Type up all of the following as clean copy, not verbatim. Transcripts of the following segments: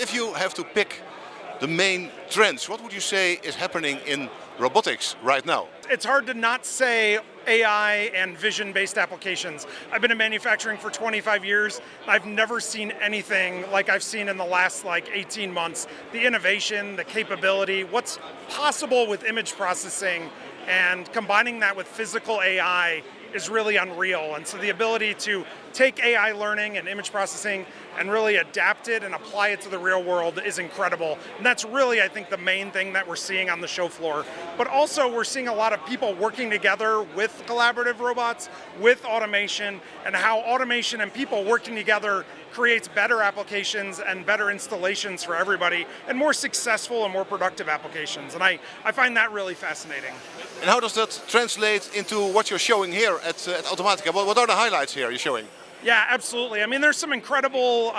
if you have to pick the main trends, what would you say is happening in robotics right now? It's hard to not say AI and vision-based applications. I've been in manufacturing for 25 years. I've never seen anything like I've seen in the last 18 months. The innovation, the capability, what's possible with image processing, and combining that with physical AI is really unreal. And so the ability to take AI learning and image processing and really adapt it and apply it to the real world is incredible. And that's really, I think, the main thing that we're seeing on the show floor. But also we're seeing a lot of people working together with collaborative robots, with automation, and how automation and people working together creates better applications and better installations for everybody, and more successful and more productive applications. And I find that really fascinating. And how does that translate into what you're showing here at Automatica? What are the highlights here you're showing? Yeah, absolutely. I mean, there's some incredible,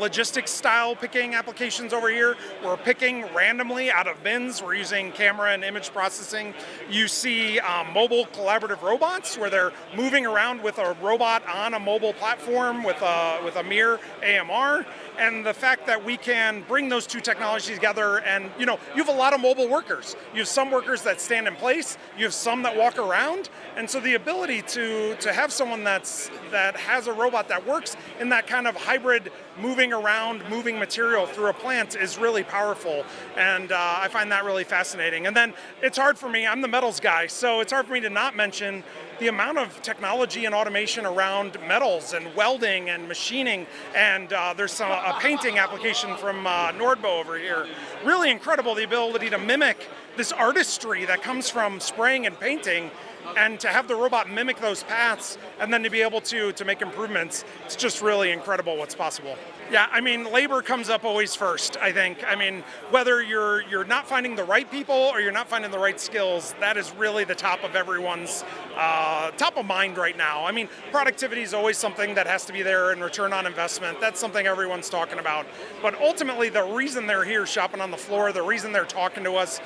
logistics style picking applications over here. We're picking randomly out of bins. We're using camera and image processing. You see mobile collaborative robots where they're moving around with a robot on a mobile platform with a mirror AMR. And the fact that we can bring those two technologies together, and you have a lot of mobile workers. You have some workers that stand in place. You have some that walk around. And so the ability to have someone that has a robot that works in that kind of hybrid moving around, moving material through a plant is really powerful. And I find that really fascinating. And then it's hard for me, I'm the metals guy, so it's hard for me to not mention the amount of technology and automation around metals and welding and machining. And there's a painting application from Nordbo over here. Really incredible, the ability to mimic this artistry that comes from spraying and painting, and to have the robot mimic those paths and then to be able to make improvements. It's just really incredible what's possible. Yeah, I mean, labor comes up always first, I think. I mean, whether you're not finding the right people or you're not finding the right skills, that is really the top of everyone's top of mind right now. I mean, productivity is always something that has to be there, and return on investment. That's something everyone's talking about. But ultimately, the reason they're here shopping on the floor, the reason they're talking to us,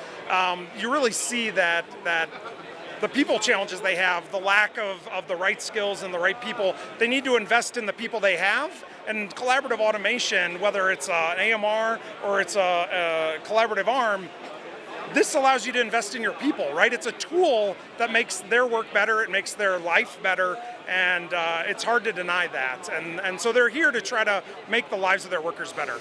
you really see that the people challenges they have, the lack of the right skills and the right people. They need to invest in the people they have. And collaborative automation, whether it's an AMR or it's a collaborative arm, this allows you to invest in your people, right? It's a tool that makes their work better, it makes their life better, and it's hard to deny that. And so they're here to try to make the lives of their workers better.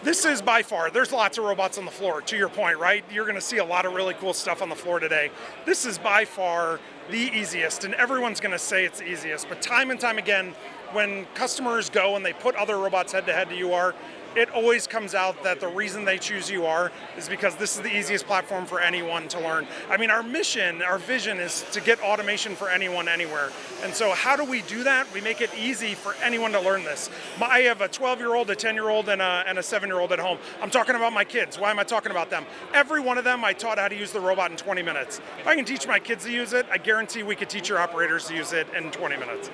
This is by far, there's lots of robots on the floor, to your point, right? You're going to see a lot of really cool stuff on the floor today. This is by far the easiest, and everyone's going to say it's the easiest. But time and time again, when customers go and they put other robots head-to-head to UR, it always comes out that the reason they choose UR is because this is the easiest platform for anyone to learn. I mean, our mission, our vision is to get automation for anyone, anywhere. And so how do we do that? We make it easy for anyone to learn this. I have a 12-year-old, a 10-year-old, and a 7-year-old at home. I'm talking about my kids. Why am I talking about them? Every one of them, I taught how to use the robot in 20 minutes. If I can teach my kids to use it, I guarantee we could teach your operators to use it in 20 minutes.